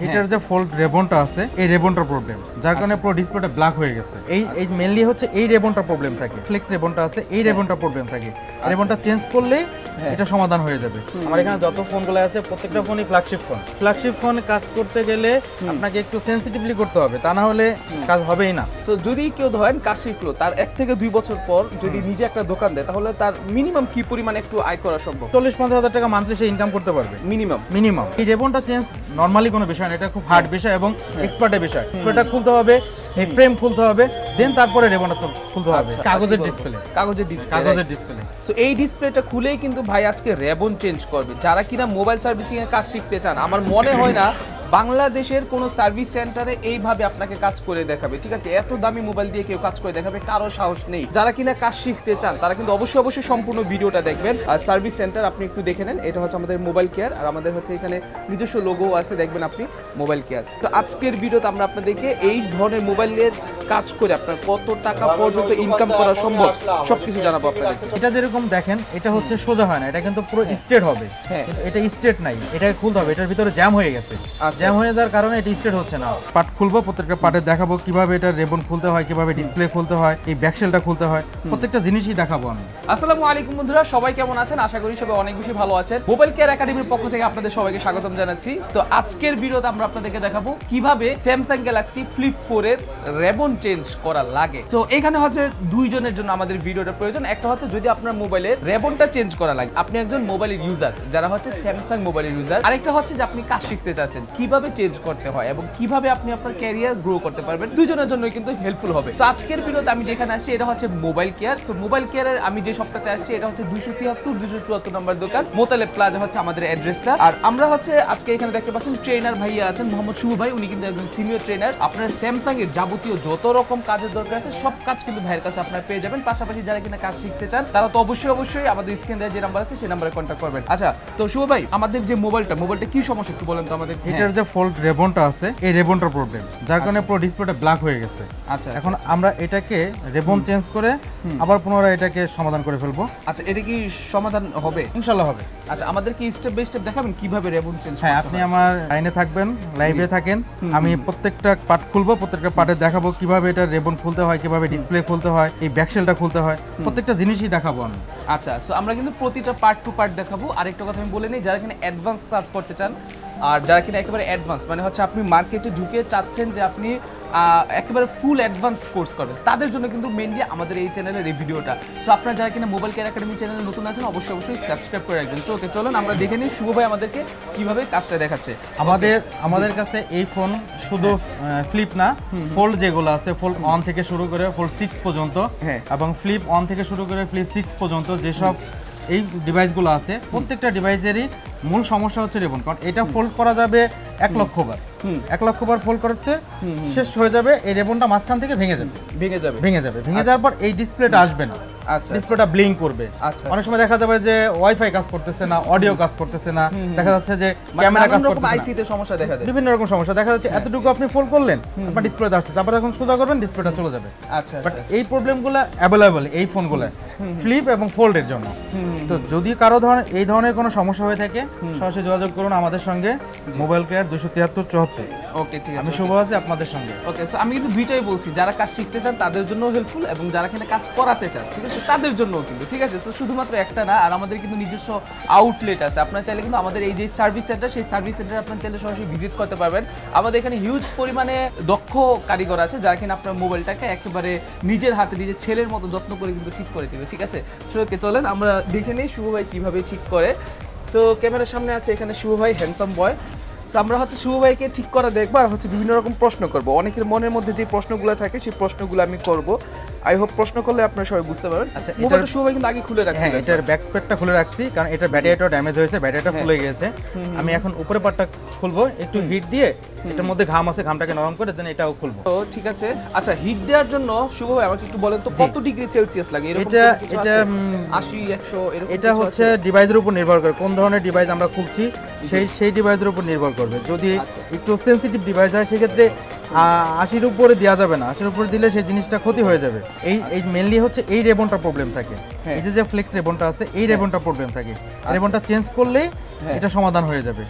এটার যে ফোল্ড রেবনটা আছে এই রেবনটার প্রবলেম, যার কারণে পুরো ডিসপ্লেটা ব্ল্যাক হয়ে গেছে। এই মেইনলি হচ্ছে এই রেবনটার প্রবলেম থাকে, ফ্লেক্স রেবনটা আছে এই রেবনটার প্রবলেম থাকে। রেবনটা চেঞ্জ করলেই এটা সমাধান হয়ে যাবে। আমার এখানে যত ফোনগুলো আছে প্রত্যেকটা ফোনই ফ্ল্যাগশিপ ফোন। ফ্ল্যাগশিপ ফোন কাজ করতে গেলে আপনাকে একটু সেনসিটিভলি করতে হবে, তা না হলে কাজ হবেই না। তো যদি কেউ ধরেন কাজ শিখলো, তার 1 থেকে 2 বছর পর যদি নিজে একটা দোকান দেয়, তাহলে তার মিনিমাম কি পরিমাণ একটু আয় করা সম্ভব? 40-50 হাজার টাকা মান্থলি সে ইনকাম করতে পারবে মিনিমাম। এই রেবনটা চেঞ্জ নরমালি কোনো বিষয় না, এটা খুব হার্ড বিষয় এবং এক্সপার্টের বিষয়। এটা খুলতে হবে, এই ফ্রেম খুলতে হবে, দেন তারপরে রেবনটা খুলতে হবে। কাগজের ডিসপ্লে। সো এই ডিসপ্লেটা খুলেই কিন্তু ভাই আজকে রেবন চেঞ্জ করবে। যারা কিনা মোবাইল সার্ভিসিং এর কাজ শিখতে চান, আমার মনে হয় না বাংলাদেশের কোনো সার্ভিস সেন্টারে এইভাবে আপনাকে কাজ করে দেখাবে। ঠিক আছে, এত দামি মোবাইল দিয়ে কেউ কাজ করে দেখাবে কারো সাহস নেই। যারা কিনা কাজ শিখতে চান তারা কিন্তু অবশ্যই সম্পূর্ণ ভিডিওটা দেখবেন। আর সার্ভিস সেন্টার আপনি একটু দেখে নেন, এটা হচ্ছে আমাদের মোবাইল কেয়ার, আর আমাদের হচ্ছে এখানে নিজস্ব লোগো আছে, দেখবেন আপনি মোবাইল কেয়ার। তো আজকের ভিডিওতে আমরা আপনাদেরকে এই ধরনের মোবাইলের কাজ করে আপনার কত টাকা পর্যন্ত ইনকাম করা সম্ভব সবকিছু জানাবো আপনাদের। এটা যেরকম দেখেন, এটা হচ্ছে সোজা হয় না, এটা কিন্তু পুরো স্ট্রেট হবে। হ্যাঁ, এটা স্ট্রেট নাই, এটা খুলতে হবে, এটার ভিতরে জ্যাম হয়ে গেছে। জ্যাম হয়ে যাওয়ার কারণে এটা স্ট্রেট হচ্ছে না। পার্ট খুলবো, প্রত্যেকটা পার্টে দেখাবো কিভাবে এটা রেবন খুলতে হয়, কিভাবে ডিসপ্লে খুলতে হয়, এই ব্যাকশেলটা খুলতে হয়, প্রত্যেকটা জিনিসই দেখাবো আমি। আসসালামু আলাইকুম বন্ধুরা, সবাই কেমন আছেন? আশা করি সবাই অনেক বেশি ভালো আছেন। মোবাইল কেয়ার একাডেমির পক্ষ থেকে আপনাদের সবাইকে স্বাগতম জানাচ্ছি। তো আজকের ভিডিওতে আমরা আপনাদেরকে দেখাবো কিভাবে স্যামসাং গ্যালাক্সি ফ্লিপ 4 এর রেবন চেঞ্জ করা লাগে। তো এখানে হচ্ছে দুইজনের জন্য আমাদের ভিডিওটা প্রয়োজন। একটা হচ্ছে যদি আপনার মোবাইলের রেবনটা চেঞ্জ করা লাগে, আপনি একজন মোবাইলের ইউজার যারা হচ্ছে স্যামসাং মোবাইলের ইউজার। আরেকটা হচ্ছে যে আপনি কাজ শিখতে চাচ্ছেন কিভাবে চেঞ্জ করতে হয় এবং কিভাবে আপনি আপনার ক্যারিয়ার গ্রো করতে পারবেন। দুইজনের জন্য কিন্তু হেল্পফুল হবে। তো আজকের ভিডিওতে আমি যেখানে আসছি এটা হচ্ছে মোবাইল কেয়ার। সো মোবাইল কেয়ারের আমি যে সপ্তাহে আসছি এটা হচ্ছে 273-274 নম্বর দোকান, মোতালেব প্লাজা হচ্ছে আমাদের অ্যাড্রেসটা। আর আমরা হচ্ছে আজকে এখানে দেখতে পাচ্ছেন ট্রেনার ভাইয়া আছেন, মোহাম্মদ শুভ ভাই। উনি কিন্তু একজন সিনিয়র ট্রেনার। আপনার স্যামসাং এর যাবতীয় যত রকম কাজের দরকার আছে সব কাজ কিন্তু ভাইয়ের কাছে আপনারা পেয়ে যাবেন। পাশাপাশি যারা কিনা কাজ শিখতে চান তারা তো অবশ্যই আমাদের স্ক্রিনে দেওয়া যে নাম্বার আছে সেই নাম্বারে কন্ট্যাক্ট করবেন। আচ্ছা, তো শুভ ভাই, আমাদের যে মোবাইলটা কি সমস্যা একটু বলেন তো আমাদের। এটার যে ফোল্ড রেবনটা আছে এই রেবনটার প্রবলেম, যার কারণে পুরো ডিসপ্লেটা ব্ল্যাক হয়ে গেছে। আচ্ছা, এখন আমরা এটাকে রেবন চেঞ্জ করে আবার পুনরায় এটাকে সমাধান করে ফেলবো। আচ্ছা, এটা কি সমাধান হবে? ইনশাআল্লাহ হবে। আচ্ছা, আমাদের কি স্টেপ বাই স্টেপ দেখাবেন কিভাবে রেবন চেঞ্জ? হ্যাঁ, আপনি আমার লাইনে থাকবেন, লাইভে থাকেন, আমি প্রত্যেকটা পার্ট খুলবো, প্রত্যেকটা পার্টে দেখাবো কিভাবে এটা রেবন খুলতে হয়, কিভাবে ডিসপ্লে খুলতে হয়, এই ব্যাকশেলটা খুলতে হয়, প্রত্যেকটা জিনিসই দেখাবো আমি। আচ্ছা, সো আমরা কিন্তু প্রতিটা পার্ট টু পার্ট দেখাবো। আরেকটা কথা আমি বলে নিই, যারা কিনা অ্যাডভান্স ক্লাস করতে চান আর যারা কিনা একেবারে অ্যাডভান্স মানে হচ্ছে আপনি মার্কেটে ঢুকে চাচ্ছেন যে আপনি একেবারে ফুল অ্যাডভান্স কোর্স করবেন, তাদের জন্য কিন্তু মেইনলি আমাদের এই চ্যানেলের এই ভিডিওটা। সো আপনারা যারা কিনা মোবাইল কেয়ার একাডেমি চ্যানেলে নতুন আছেন অবশ্যই সাবস্ক্রাইব করে রাখবেন। সো ওকে, চলুন আমরা দেখে নিই শুভ ভাই আমাদেরকে কিভাবে কাজটা দেখাচ্ছে। আমাদের কাছে এই ফোন শুধু ফ্লিপ না, ফোল্ড যেগুলো আছে, ফোল্ড 1 থেকে শুরু করে ফোল্ড 6 পর্যন্ত, এবং ফ্লিপ 1 থেকে শুরু করে ফ্লিপ 6 পর্যন্ত যেসব এই ডিভাইসগুলো আছে প্রত্যেকটা ডিভাইসেরই মূল সমস্যা হচ্ছে রেবন। কারণ এটা ফোল্ড করা যাবে 1 লক্ষ বার, 1 লক্ষ বার ফোল্ড করতে শেষ হয়ে যাবে, এই রেবনটা মাঝখান থেকে ভেঙে যাওয়ার পর এই ডিসপ্লেটা আসবে না। আচ্ছা, ডিসপ্লেটা ব্লিঙ্ক করবে। আচ্ছা, অনেক সময় দেখা যাবে যে ওয়াইফাই কাজ করতেছে না, অডিও কাজ করতেছে না, দেখা যাচ্ছে যে ক্যামেরা কাজ করতেছে না, আইসিতে সমস্যা দেখা যায়, বিভিন্ন রকম সমস্যা দেখা যাচ্ছে। এতটুকু আপনি ফোল্ড করলেন, আপনার ডিসপ্লেটা আসছে, তারপর যখন সোজা করবেন ডিসপ্লেটা চলে যাবে। আচ্ছা, বাট এই প্রবলেমগুলো অ্যাভেলেবল এই ফোনগুলো ফ্লিপ এবং ফোল্ডের জন্য। তো যদি কারো এই ধরনের কোনো সমস্যা হয়ে থাকে সরাসরি যোগাযোগ করুন আমাদের সঙ্গে, মোবাইল কেয়ার 273-74। ওকে, ঠিক আছে, আমি শুভ আছি আপনাদের সঙ্গে। ওকে, সো আমি কিন্তু দুইটাই বলছি, যারা কাজ শিখতে চান তাদের জন্য হেল্পফুল এবং যারা কিনা কাজ করাতে চান, ঠিক আছে, তাদের জন্য কিন্তু, ঠিক আছে। সো শুধুমাত্র একটা না, আর আমাদের কিন্তু নিজস্ব আউটলেট আছে। আপনারা চাইলে কিন্তু আমাদের এই যে সার্ভিস সেন্টার, সেই সার্ভিস সেন্টারে আপনারা চাইলে সরাসরি ভিজিট করতে পারবেন। আমাদের এখানে হিউজ পরিমাণে দক্ষ কারিগর আছে যারা কিনা আপনার মোবাইলটাকে একেবারে নিজের হাতে নিজের ছেলের মতো যত্ন করে কিন্তু ঠিক করে দেবে, ঠিক আছে। সো ওকে, চলেন আমরা দেখে নিই শুভ ভাই কিভাবে ঠিক করে। সো ক্যামেরার সামনে আছে এখানে শুভ ভাই, হ্যান্ডসাম বয়। আমরা হচ্ছে শুভ ভাইকে ঠিক করা দেখবো আর হচ্ছে বিভিন্ন রকম প্রশ্ন করবো। অনেকের মনের মধ্যে যে প্রশ্নগুলো থাকে সেই প্রশ্নগুলো আমি করব। আই হোপ প্রশ্ন করলে আপনারা সবাই বুঝতে পারবেন। আচ্ছা, এটা শুভ ভাই কিন্তু আগে খুলে রাখছি। হ্যাঁ, এটার ব্যাকপ্যাকটা খুলে রাখছি কারণ এটার ব্যাটারিটা ড্যামেজ হয়েছে, ব্যাটারিটা ফুলে গেছে। আমি এখন উপরের পার্টটা খুলবো, একটু হিট দিয়ে, এটার মধ্যে ঘাম আছে, ঘামটাকে নরম করে দেন এটাও খুলবো। তো ঠিক আছে। আচ্ছা, হিট দেওয়ার জন্য শুভ ভাই আমাকে একটু বলেন তো কত ডিগ্রি সেলসিয়াস লাগে? এরকম এটা 80 100 এরকম? এটা হচ্ছে ডিভাইসের উপর নির্ভর করে, কোন ধরনের ডিভাইস আমরা খুলছি সেই ডিভাইসের উপর নির্ভর করবে। যদি একটু সেনসিটিভ ডিভাইস হয় সেক্ষেত্রে 80-র উপরে দেওয়া যাবে না, 80-র উপরে দিলে সেই জিনিসটা ক্ষতি হয়ে যাবে। এই মেইনলি হচ্ছে এই রেবনটা প্রবলেম থাকে, এই যে ফ্লেক্স রেবনটা আছে এই রেবনটা প্রবলেম থাকে, রেবনটা চেঞ্জ করলেই এটা সমাধান হয়ে যাবে।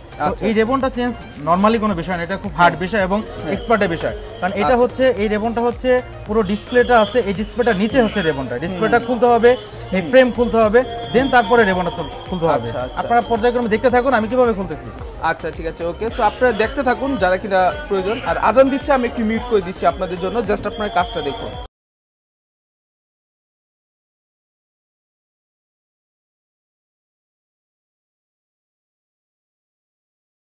এই রেবনটা চেঞ্জ নরমালি কোনো বিষয় না, এটা খুব হার্ড বিষয় এবং এক্সপার্টের বিষয়, কারণ এটা হচ্ছে এই রেবনটা হচ্ছে পুরো ডিসপ্লেটা আছে, এই ডিসপ্লেটার নিচে হচ্ছে রেবনটা, ডিসপ্লেটা খুলতে হবে, এই ফ্রেম খুলতে হবে, দেন তারপরে রেবনটা খুলতে হবে। আপনারা পর্যায়ক্রমে দেখতে থাকুন আমি কিভাবে খুলতেছি। আচ্ছা ঠিক আছে, ওকে। সো আপনারা দেখতে থাকুন যারা কিনা প্রয়োজন। আর আজান দিচ্ছে, আমি একটু মিউট করে দিচ্ছি আপনাদের জন্য, জাস্ট আপনারা কাজটা দেখুন।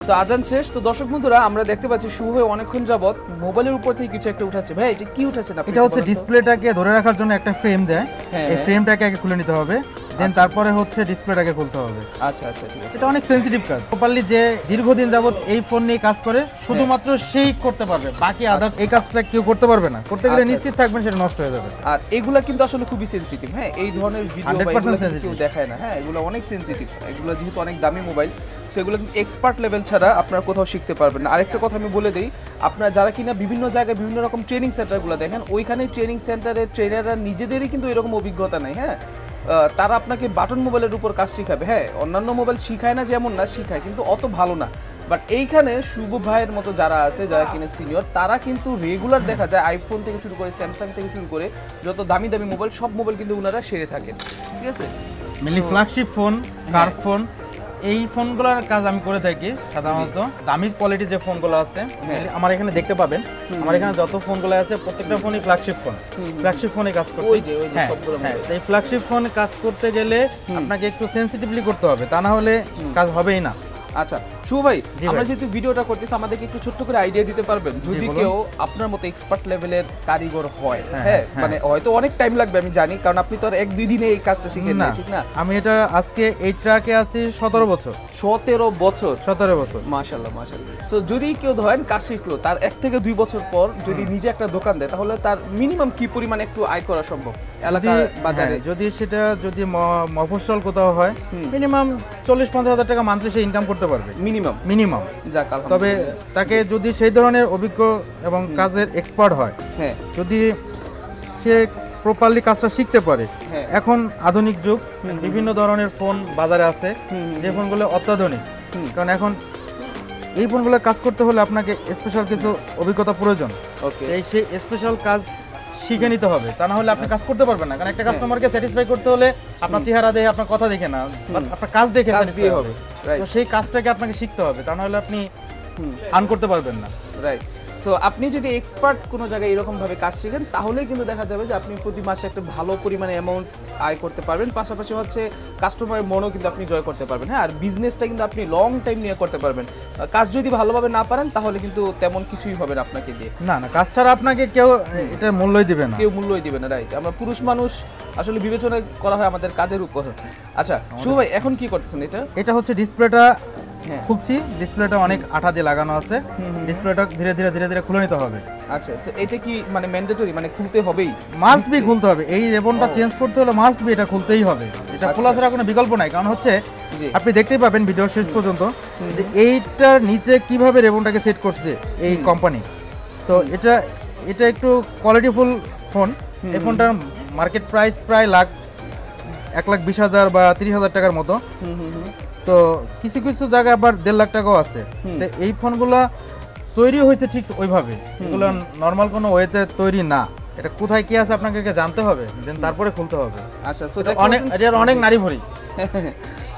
তো আজান শেষ। তো দর্শক বন্ধুরা, আমরা দেখতে পাচ্ছি শুভ হয়ে অনেকক্ষণ যাবত মোবাইলের উপর থেকে কিছু একটা উঠাচ্ছে। ভাই এটা কি উঠাচ্ছেন আপনি? এটা হচ্ছে ডিসপ্লেটাকে ধরে রাখার জন্য একটা ফ্রেম দেয়, এই ফ্রেমটাকে আগে খুলে নিতে হবে, দেন তারপরে হচ্ছে ডিসপ্লেটাকে খুলতে হবে। আচ্ছা আচ্ছা ঠিক আছে। এটা অনেক সেনসিটিভ কাজ, প্রপারলি যে দীর্ঘদিন যাবত এই ফোন নিয়ে কাজ করে শুধুমাত্র সেই করতে পারবে, বাকি আদার্স এই কাজটা কেউ করতে পারবে না, করতে গেলে নিশ্চিত থাকবেন সেটা নষ্ট হয়ে যাবে। আর এগুলা কিন্তু আসলে খুবই সেনসিটিভ, হ্যাঁ এই ধরনের ভিডিও বা এগুলো কেউ দেখায় না, হ্যাঁ এগুলো অনেক সেনসিটিভ, এগুলো যেহেতু অনেক দামি মোবাইল, সেগুলো কিন্তু এক্সপার্ট লেভেল ছাড়া আপনারা কোথাও শিখতে পারবেন না। আরেকটা কথা আমি বলে দিই, আপনারা যারা কিনা বিভিন্ন জায়গায় বিভিন্ন রকম ট্রেনিং সেন্টারগুলো দেখেন, ওইখানে ট্রেনিং সেন্টারের ট্রেনাররা নিজেদেরই কিন্তু এরকম অভিজ্ঞতা নেই, হ্যাঁ তারা আপনাকে বাটন মোবাইলের উপর কাজ শিখাবে, হ্যাঁ অন্যান্য মোবাইল শিখায় না যেমন না, শিখায় কিন্তু অত ভালো না। বাট এইখানে শুভ ভাইয়ের মতো যারা আছে, যারা কিনা সিনিয়র, তারা কিন্তু রেগুলার দেখা যায় আইফোন থেকে শুরু করে স্যামসাং থেকে শুরু করে যত দামি দামি মোবাইল, সব মোবাইল কিন্তু ওনারা সেরে থাকেন, ঠিক আছে। Mainly flagship phone, curve phone, এই ফোনগুলোর কাজ আমি করে থাকি সাধারণত। দামি কোয়ালিটির যে ফোনগুলো আছে আমার এখানে দেখতে পাবেন, আমার এখানে যত ফোনগুলো আছে প্রত্যেকটা ফোনই ফ্ল্যাগশিপ ফোন, ফ্ল্যাগশিপ ফোনে কাজ করতে। এই ফ্ল্যাগশিপ ফোনে কাজ করতে গেলে আপনাকে একটু সেনসিটিভলি করতে হবে, তা না হলে কাজ হবেই না। আচ্ছা শুভ ভাই, আমরা যেহেতু ভিডিওটা করতেছি, আমাদেরকে একটু ছোট্ট করে আইডিয়া দিতে পারবেন? যদি কেউ আপনার মতো এক্সপার্ট লেভেলের কারিগর হয়, হ্যাঁ মানে হয়তো অনেক টাইম লাগবে আমি জানি, কারণ আপনি তো আর 1-2 দিনে এই কাজটা শিখেন না, ঠিক না? আমি এটা আজকে এই ট্র্যাকে আছি 17 বছর। 17 বছর? 17 বছর, মাশাআল্লাহ মাশাআল্লাহ। সো যদি কেউ ধরেন কাজ শিখলো, তার 1 থেকে 2 বছর পর যদি নিজে একটা দোকান দেয়, তাহলে তার মিনিমাম কি পরিমাণ একটু আয় করা সম্ভব এলাকার বাজারে? যদি সেটা যদি মফস্বল কোথাও হয়, মিনিমাম 40-50 হাজার টাকা মান্থলি সে ইনকাম করতে পারবে, মিনিমাম। তবে তাকে যদি সেই ধরনের অভিজ্ঞ এবং কাজের এক্সপার্ট হয়, হ্যাঁ যদি সে প্রপারলি কাজটা শিখতে পারে। এখন আধুনিক যুগ, বিভিন্ন ধরনের ফোন বাজারে আছে, যে ফোনগুলো অত্যাধুনিক, কারণ এখন এই ফোনগুলো কাজ করতে হলে আপনাকে স্পেশাল কিছু অভিজ্ঞতা প্রয়োজন, সেই স্পেশাল কাজ শিখে নিতে হবে, তা না হলে আপনি কাজ করতে পারবেন না। কারণ একটা কাস্টমারকে স্যাটিসফাই করতে হলে আপনার চেহারা দেখে, আপনার কথা দেখে না, আপনার কাজ দেখে স্যাটিসফাই হবে। তো সেই কাজটাকে আপনাকে শিখতে হবে, তা না হলে আপনি আর্ন করতে পারবেন না। রাইট। সো আপনি যদি এক্সপার্ট কোনো জায়গায় এরকম ভাবে কাজ শিখেন, তাহলেই কিন্তু দেখা যাবে যে আপনি প্রতি মাসে একটা ভালো পরিমাণে অ্যামাউন্ট আয় করতে পারবেন, পাশাপাশি হচ্ছে কাস্টমারের মনও কিন্তু আপনি জয় করতে পারবেন, হ্যাঁ আর বিজনেসটা কিন্তু আপনি লং টাইম নিয়ে করতে পারবেন। কাজ যদি ভালোভাবে না পারেন, তাহলে কিন্তু তেমন কিছুই হবে না আপনাকে দিয়ে। না না, কাজ ছাড়া আপনাকে কেউ এটার মূল্যই দিবে না, কেউ মূল্যই দিবে না। রাইট। আমরা পুরুষ মানুষ, আসলে বিবেচনা করা হয় আমাদের কাজের উপর। আচ্ছা শুভ ভাই, এখন কি করতেছেন? এটা হচ্ছে ডিসপ্লেটা খুলছি, ডিসপ্লেটা অনেক আঠা দিয়ে লাগানো আছে, ডিসপ্লেটা ধীরে ধীরে ধীরে ধীরে খুলে নিতে হবে। আচ্ছা, সো এটা কি মানে ম্যান্ডেটরি, মানে খুলতে হবেই? মাস্ট বি খুলতে হবে, এই রেবনটা চেঞ্জ করতে হলে মাস্ট বি এটা খুলতেই হবে, এটা খোলা ছাড়া কোনো বিকল্প নাই। কারণ হচ্ছে আপনি দেখতেই পাবেন ভিডিও শেষ পর্যন্ত যে এইটার নিচে কিভাবে রেবনটাকে সেট করছে এই কোম্পানি। তো এটা একটু কোয়ালিটিফুল ফোন, এই ফোনটার মার্কেট প্রাইস প্রায় 1,20,000 বা 30,000 টাকার মতো। তো কিছু কিছু জায়গায় আবার 1.5 লাখ টাকাও আছে। তো এই ফোনগুলো তৈরি হয়েছে ঠিক ওইভাবে, এগুলো নর্মাল কোনো ওয়েতে তৈরি না। এটা কোথায় কি আছে আপনাকে জানতে হবে, দেন তারপরে খুলতে হবে। আচ্ছা, সো অনেক নারী ভরি।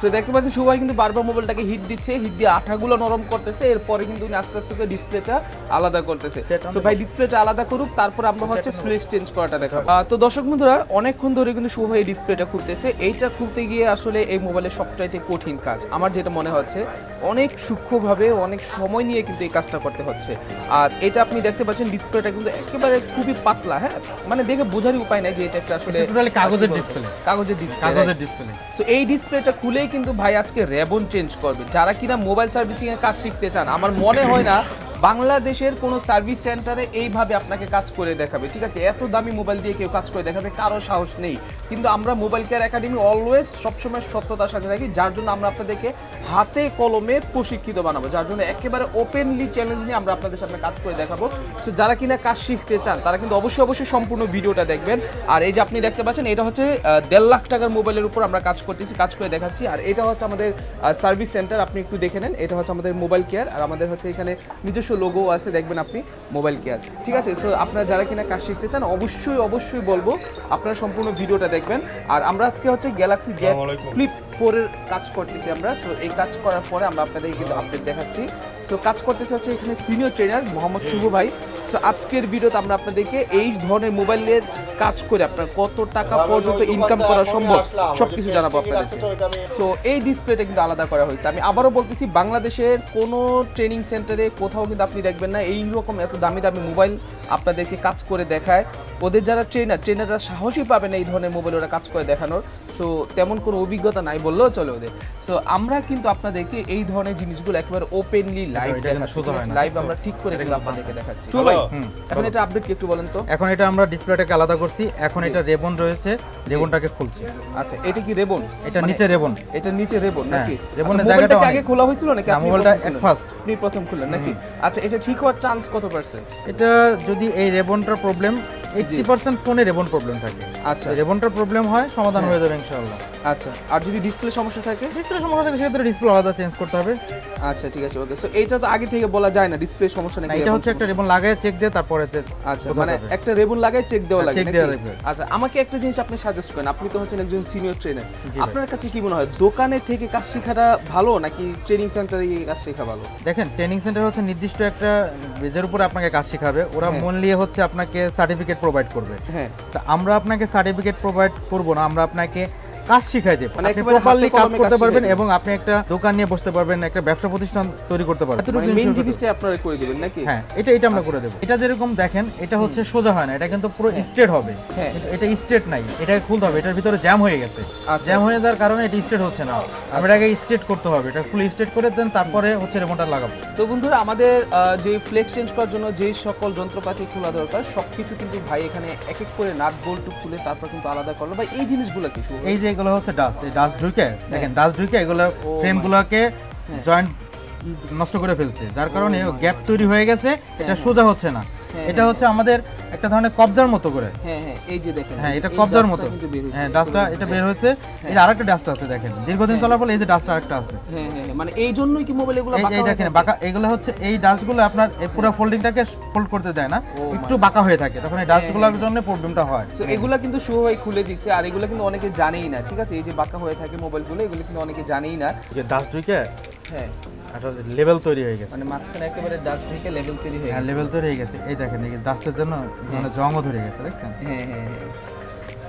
সো দেখতে পাচ্ছেন সবাই কিন্তু বারবার মোবাইলটাকে হিট দিচ্ছে, হিট দিয়ে আঠাগুলো নরম করতেছে, এরপরে কিন্তু উনি আস্তে আস্তে করে ডিসপ্লেটা আলাদা করতেছে। সো ভাই ডিসপ্লেটা আলাদা করুক, তারপর আমরা হচ্ছে ফ্লেক্স চেঞ্জ করাটা দেখাবো। তো দর্শক বন্ধুরা, অনেকক্ষণ ধরে কিন্তু শুভ ভাই ডিসপ্লেটা খুলতেছে। এইটা খুলতে গিয়ে আসলে এই মোবাইলের সবচাইতে কঠিন কাজ আমার যেটা মনে হচ্ছে, অনেক সূক্ষ্মভাবে অনেক সময় নিয়ে কিন্তু এই কাজটা করতে হচ্ছে। আর এটা আপনি দেখতে পাচ্ছেন ডিসপ্লেটা কিন্তু একেবারে খুবই পাতলা, হ্যাঁ মানে দেখে বোঝারই উপায় নাই যে এটা একটা আসলে কাগজের ডিসপ্লে। সো এই ডিসপ্লেটা খুলে কিন্তু ভাই আজকে রেবন চেঞ্জ করবে। যারা কিনা মোবাইল সার্ভিসিং এর কাজ শিখতে চান, আমার মনে হয় না বাংলাদেশের কোনো সার্ভিস সেন্টারে এইভাবে আপনাকে কাজ করে দেখাবে, ঠিক আছে? এত দামি মোবাইল দিয়ে কেউ কাজ করে দেখাবে কারো সাহস নেই। কিন্তু আমরা মোবাইল কেয়ার একাডেমি অলওয়েজ সবসময় সত্যতার সাথে থাকি, যার জন্য আমরা আপনাদেরকে হাতে কলমে প্রশিক্ষিত বানাবো, যার জন্য একেবারে ওপেনলি চ্যালেঞ্জ নিয়ে আমরা আপনাদের সামনে কাজ করে দেখাবো। সো যারা কিনা কাজ শিখতে চান তারা কিন্তু অবশ্যই সম্পূর্ণ ভিডিওটা দেখবেন। আর এই যে আপনি দেখতে পাচ্ছেন, এটা হচ্ছে 1.5 লাখ টাকার মোবাইলের উপর আমরা কাজ করতেছি, কাজ করে দেখাচ্ছি। আর এটা হচ্ছে আমাদের সার্ভিস সেন্টার, আপনি একটু দেখে নেন। এটা হচ্ছে আমাদের মোবাইল কেয়ার, আর আমাদের হচ্ছে এখানে নিজস্ব লোগো আছে, দেখবেন আপনি মোবাইল কেয়ার, ঠিক আছে? সো আপনারা যারা কিনা কাজ শিখতে চান অবশ্যই বলবো আপনারা সম্পূর্ণ ভিডিওটা দেখবেন। আর আমরা আজকে হচ্ছে গ্যালাক্সি জেড ফ্লিপ 4 এর কাজ করতেছি আমরা। সো এই কাজ করার পরে আমরা আপনাদেরকে কিন্তু আপডেট দেখাচ্ছি। সো কাজ করতেছে হচ্ছে এখানে সিনিয়র ট্রেনার মোহাম্মদ শুভ ভাই। সো আজকের ভিডিওতে আমরা আপনাদেরকে এই ধরনের মোবাইলের কাজ করে আপনার কত টাকা পর্যন্ত ইনকাম করা সম্ভব সবকিছু জানাবো আপনাদেরকে। সো এই ডিসপ্লেটা কিন্তু আলাদা করা হয়েছে। আমি আবারও বলতেছি, বাংলাদেশের কোনো ট্রেনিং সেন্টারে কোথাও কিন্তু আপনি দেখবেন না এইরকম এত দামি মোবাইল আপনাদেরকে কাজ করে দেখায়। ওদের যারা ট্রেনাররা সাহসই পাবে না এই ধরনের মোবাইল ওরা কাজ করে দেখানোর। সো তেমন কোনো অভিজ্ঞতা নাই বললেও চলে ওদের। সো আমরা কিন্তু আপনাদেরকে এই ধরনের জিনিসগুলো একেবারে ওপেনলি লাইভ দেখাচ্ছি, লাইভ আমরা ঠিক করে কিন্তু আপনাদেরকে দেখাচ্ছি। চলো এখন এটা আপডেট কি একটু বলেন তো। এখন এটা আমরা ডিসপ্লেটাকে আলাদা করছি, এখন এটা রেবন রয়েছে, রেবনটাকে খুলছি। আচ্ছা, এটা কি রেবন? এটা নিচে রেবন, এটা নিচে রেবন নাকি? রেবনের জায়গাটা আগে খোলা হয়েছিল নাকি আপনি মোবাইলটা এট ফার্স্ট আপনি প্রথম খুললেন নাকি? আচ্ছা, এটা ঠিক হওয়ার চান্স কত পার্সেন্ট? এটা যদি এই রেবনটার প্রবলেম 80% ফোনে রেবন প্রবলেম থাকে। আচ্ছা, রেবনটার প্রবলেম হয়, সমাধান হয়ে যাবে ইনশাআল্লাহ। আচ্ছা, আর যদি ডিসপ্লে সমস্যা থাকে? ডিসপ্লে সমস্যা থাকে সেক্ষেত্রে ডিসপ্লে আলাদা চেঞ্জ করতে হবে। আচ্ছা, ঠিক আছে, ওকে। সো এইটা তো আগে থেকে বলা যায় না ডিসপ্লে সমস্যা নাকি? এটা হচ্ছে একটা রেবন লাগায় চেক দিয়ে তারপরে। আচ্ছা, মানে একটা রেবন লাগায় চেক দেওয়া লাগে নাকি? আচ্ছা, আমাকে একটা জিনিস আপনি সাজেস্ট করেন, আপনি তো হচ্ছেন একজন সিনিয়র ট্রেনার, আপনার কাছে কি মনে হয় দোকানে থেকে কাজ শেখাটা ভালো নাকি ট্রেনিং সেন্টারে গিয়ে কাজ শেখা ভালো? দেখেন, ট্রেনিং সেন্টার হচ্ছে নির্দিষ্ট একটা বেজের উপরে আপনাকে কাজ শেখাবে, ওরা মন নিয়ে হচ্ছে আপনাকে সার্টিফিকেট প্রোভাইড করবে। হ্যাঁ, তো আমরা আপনাকে সার্টিফিকেট প্রোভাইড করব না, আমরা আপনাকে কাজ শিখাই দেব, মানে আপনি প্রপারলি কাজ করতে পারবেন এবং আপনি একটা দোকান নিয়ে বসতে পারবেন, একটা ব্যবসা প্রতিষ্ঠান তৈরি করতে পারবেন। মানে মেইন জিনিসটাই আপনারা করে দিবেন নাকি? হ্যাঁ, এটা আমরা করে দেব। এটা যেরকম দেখেন, এটা হচ্ছে সোজা হয় না, এটা কিন্তু পুরো স্ট্রেট হবে। কিন্তু এটা স্ট্রেট নাই, এটাকে খুলতে হবে, এটার ভিতরে জ্যাম হয়ে গেছে। জ্যাম হয়ে যাওয়ার কারণে এটা স্ট্রেট হচ্ছে না, আমরা এটাকে স্ট্রেট করতে হবে, এটা ফুল স্ট্রেট করে দেন তারপরে হচ্ছে রেমোটটা লাগাবো। তো বন্ধুরা, আমাদের যে ফ্লেক্স চেঞ্জ করার জন্য যে সকল যন্ত্রপাতি খোলা দরকার সবকিছু কিন্তু ভাই এখানে এক এক করে নাট বোল্ট খুলে তারপর কিন্তু আলাদা করলো। ভাই এই জিনিসগুলো কি? এই যে এগুলো হচ্ছে ডাস্ট, ডাস্ট ঢুকে দেখেন, ডাস্ট ঢুকে এগুলো ফ্রেমগুলোকে জয়েন্ট নষ্ট করে ফেলছে, যার কারণে গ্যাপ তৈরি হয়ে গেছে, এটা সোজা হচ্ছে না। এটা হচ্ছে আমাদের একটা ধরনের কবজার মতো করে। হ্যাঁ, এই যে দেখেন, হ্যাঁ, এটা কবজার মতো। হ্যাঁ, ডাস্টটা এটা বের হয়েছে। এই যে আরেকটা ডাস্ট আছে দেখেন, দীর্ঘদিন চলার পরে এই যে ডাস্ট আরেকটা আছে। হ্যাঁ, মানে এই জন্যই কি মোবাইল এগুলো বাঁকা? এই দেখেন বাঁকা, এগুলো হচ্ছে এই ডাস্টগুলো আপনার এই পুরো ফোল্ডিংটাকে ফোল্ড করতে দেয় না, একটু বাঁকা হয়ে থাকে, তখন এই ডাস্টগুলোর জন্য প্রবলেমটা হয়। সো এগুলা কিন্তু শুভ ভাই খুলে দিয়েছে, আর এগুলো কিন্তু অনেকে জানেই না, ঠিক আছে? এই যে বাঁকা হয়ে থাকে মোবাইলগুলো, এগুলো কিন্তু অনেকে জানেই না। যে ডাস্ট ঢুকে হ্যাঁ, একটা লেভেল তৈরি হয়ে গেছে, মানে মাঝখানে একেবারে ডাস্ট ঢুকে লেভেল তৈরি হয়ে গেছে। হ্যাঁ, লেভেল তৈরি হয়ে গেছে। এই দেখেন, এই ডাস্টের জন্য মানে জংও ধরে গেছে, দেখছেন? হ্যাঁ।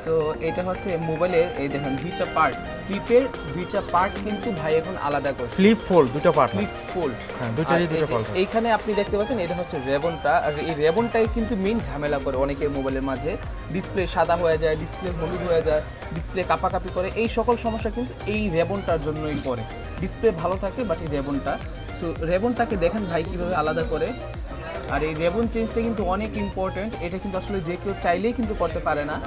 সো এটা হচ্ছে মোবাইলের এই দেখেন দুইটা পার্ট, ফ্লিপের দুইটা পার্ট কিন্তু ভাই এখন আলাদা করছে। ফ্লিপ ফোল্ড দুটো পার্ট, ফ্লিপ ফোল্ড, হ্যাঁ, দুটোরই দুটো ফোল্ড। এইখানে আপনি দেখতে পাচ্ছেন এটা হচ্ছে রেবনটা, আর এই রেবনটাই কিন্তু মেইন ঝামেলা করে অনেকের মোবাইলের মাঝে। ডিসপ্লে সাদা হয়ে যায়, ডিসপ্লে হলুদ হয়ে যায়, ডিসপ্লে কাপাকাপি করে, এই সকল সমস্যা কিন্তু এই রেবনটার জন্যই করে। ডিসপ্লে ভালো থাকে বাট এই রেবনটা, সো রেবনটাকে দেখেন ভাই কীভাবে আলাদা করে। আর এই রেবন চেঞ্জটা কিন্তু অনেক ইম্পর্টেন্ট, এটা কিন্তু আসলে যে কেউ চাইলেই কিন্তু করতে পারে না,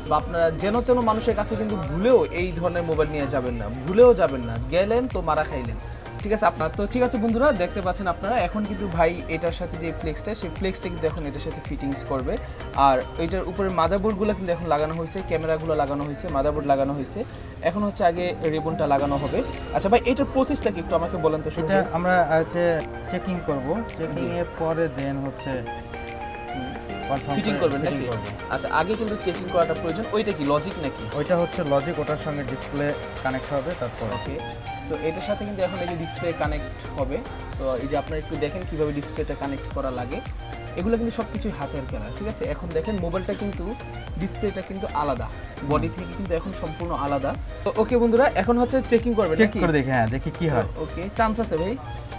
বা আপনারা যেন তেন মানুষের কাছে কিন্তু ভুলেও এই ধরনের মোবাইল নিয়ে যাবেন না, ভুলেও যাবেন না, গেলেন তো মারা খাইলেন, ঠিক আছে আপনার। তো ঠিক আছে বন্ধুরা, দেখতে পাচ্ছেন আপনারা এখন কিন্তু ভাই এটার সাথে যে ফ্লেক্সটা, সেই ফ্লেক্সটা কিন্তু এখন এটার সাথে ফিটিংস করবে। আর এটার উপরে মাদারবোর্ডগুলো কিন্তু এখন লাগানো হয়েছে, ক্যামেরাগুলো লাগানো হয়েছে, মাদারবোর্ড লাগানো হয়েছে, এখন হচ্ছে আগে রিবনটা লাগানো হবে। আচ্ছা ভাই, এটার প্রসেসটা কি একটু আমাকে বলেন তো? এটা আমরা হচ্ছে চেকিং করব, চেকিং এর পরে দেন হচ্ছে ফিটিং করবেন নাকি? আচ্ছা, আগে কিন্তু চেকিং করাটা প্রয়োজন। ওইটা কি লজিক নাকি? ওইটা হচ্ছে লজিক, ওটার সঙ্গে ডিসপ্লে কানেক্ট হবে তারপর। ওকে, সো এটার সাথে কিন্তু এখন এই যে ডিসপ্লে কানেক্ট হবে। তো এই যে আপনারা একটু দেখেন কিভাবে ডিসপ্লেটা কানেক্ট করা লাগে। এগুলো কিন্তু সবকিছুই হাতের খেলা, ঠিক আছে। এখন দেখেন মোবাইলটা কিন্তু ডিসপ্লেটা কিন্তু আলাদা, বডি থেকে কিন্তু এখন সম্পূর্ণ আলাদা। তো ওকে বন্ধুরা, এখন হচ্ছে চেকিং করবে, চেক করে দেখি, হ্যাঁ দেখি কি হয়। ওকে, চান্স আছে ভাই?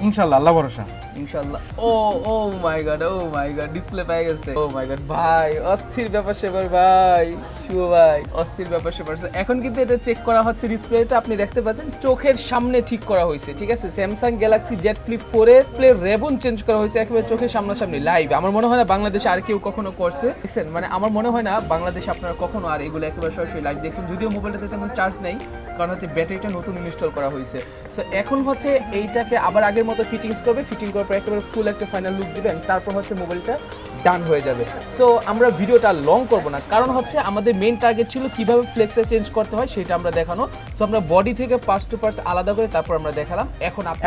ইনশাআল্লাহ, আল্লাহ ভরসা। ইনশাআল্লাহ। ও ও মাই গড, ও মাই গড, ডিসপ্লে পেয়ে গেছে। ও মাই গড ভাই, অস্থির ব্যাপার সেবার ভাই, শুভ ভাই, অস্থির ব্যাপার সেবার। এখন কিন্তু এটা চেক করা হচ্ছে, ডিসপ্লেটা আপনি দেখতে পাচ্ছেন চোখের সামনে ঠিক করা হয়েছে, ঠিক আছে। স্যামসাং গ্যালাক্সি জেড ফ্লিপ 4 এর প্লে রেবন চেঞ্জ করা হয়েছে একেবারে চোখের সামনাসামনি লাইভ। আমার মনে হয় না বাংলাদেশে আর কেউ কখনো করছে, দেখছেন, মানে আমার মনে হয় না বাংলাদেশে আপনারা কখনো আর এগুলো একেবারে সরাসরি লাইভ দেখছেন। যদিও মোবাইলটাতে তেমন চার্জ নেই, কারণ হচ্ছে ব্যাটারিটা নতুন ইনস্টল করা হয়েছে। সো এখন হচ্ছে এইটাকে আবার আগের মতো ফিটিংস করবে, ফিটিং করার পর একেবারে ফুল একটা ফাইনাল লুক দিবেন, তারপর হচ্ছে মোবাইলটা ডান হয়ে যাবে। সো আমরা ভিডিওটা লং করব না, কারণ হচ্ছে আমাদের মেইন টার্গেট ছিল কিভাবে ফ্লেক্সটা চেঞ্জ করতে হয় সেটা আমরা দেখানো। সো আমরা বডি থেকে পার্টস টু পার্টস আলাদা করে তারপর আমরা দেখালাম।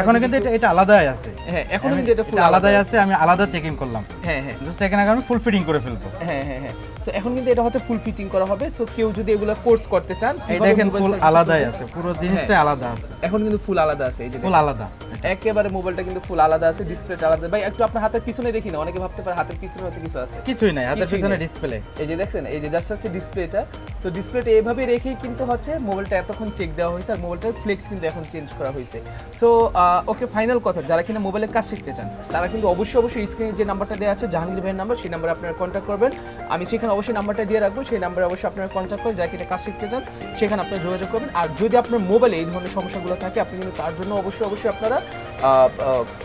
এখন কিন্তু এটা আলাদাই আছে। হ্যাঁ, এখন কিন্তু এটা ফুল আলাদাই আছে, আমি আলাদা চেকিং করলাম। হ্যাঁ হ্যাঁ, জাস্ট এখানে আমি ফুল ফিটিং করে ফেলবো। হ্যাঁ হ্যাঁ হ্যাঁ। সো এখন কিন্তু এটা হচ্ছে ফুল ফিটিং করা হবে। সো কেউ যদি এগুলা কোর্স করতে চান, এই দেখেন ফুল আলাদাই আছে, পুরো জিনিসটাই আলাদা আছে। এখন কিন্তু ফুল আলাদা আছে, এই যে ফুল আলাদা, একেবারে মোবাইলটা কিন্তু ফুল আলাদা আছে, ডিসপ্লেটা আলাদা। ভাই একটু আপনার হাতের পিছনে দেখি না, অনেকে ভাবতে পারে হাতের পিছনে হয়তো কিছু আছে, কিছুই নাই, হাতের পিছনে ডিসপ্লে। এই যে দেখছেন, এই যে জাস্ট হচ্ছে ডিসপ্লেটা। সো ডিসপ্লেটা এইভাবে রেখেই কিন্তু হচ্ছে মোবাইলটা এতক্ষণ চেক দেওয়া হয়েছে, আর মোবাইলটার ফ্লেক্স কিন্তু এখন চেঞ্জ করা হয়েছে। সো ওকে, ফাইনাল কথা, যারা কিনা মোবাইলের কাজ শিখতে চান তারা কিন্তু অবশ্যই স্ক্রিনে যে নাম্বারটা দেওয়া আছে জাহাঙ্গীর ভাইয়ের নাম্বার, সেই নাম্বারে আপনারা কন্ট্যাক্ট করবেন। আমি সেখানে অবশ্যই নাম্বারটা দিয়ে রাখবো, সেই নাম্বারে অবশ্যই আপনারা কন্ট্যাক্ট করে যারা কিনা কাজ শিখতে চান সেখানে আপনারা যোগাযোগ করবেন। আর যদি আপনার মোবাইলে এই ধরনের সমস্যাগুলো থাকে, আপনি কিন্তু তার জন্য অবশ্যই আপনারা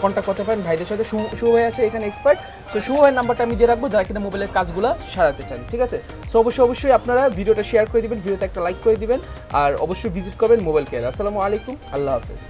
কন্ট্যাক্ট করতে পারেন ভাইদের সাথে। শুভ ভাই আছে এখানে এক্সপার্ট। সো শুভ ভাইয়ের নাম্বারটা আমি দিয়ে রাখবো যারা কিনা মোবাইলের কাজগুলো সারাতে চান, ঠিক আছে। সো অবশ্যই আপনারা ভিডিওটা শেয়ার করে দিবেন, ভিডিওতে একটা লাইক করে দিবেন, আর অবশ্যই ভিজিট করবেন মোবাইল কেয়ার। আসসালামু আলাইকুম, আল্লাহ হাফেজ।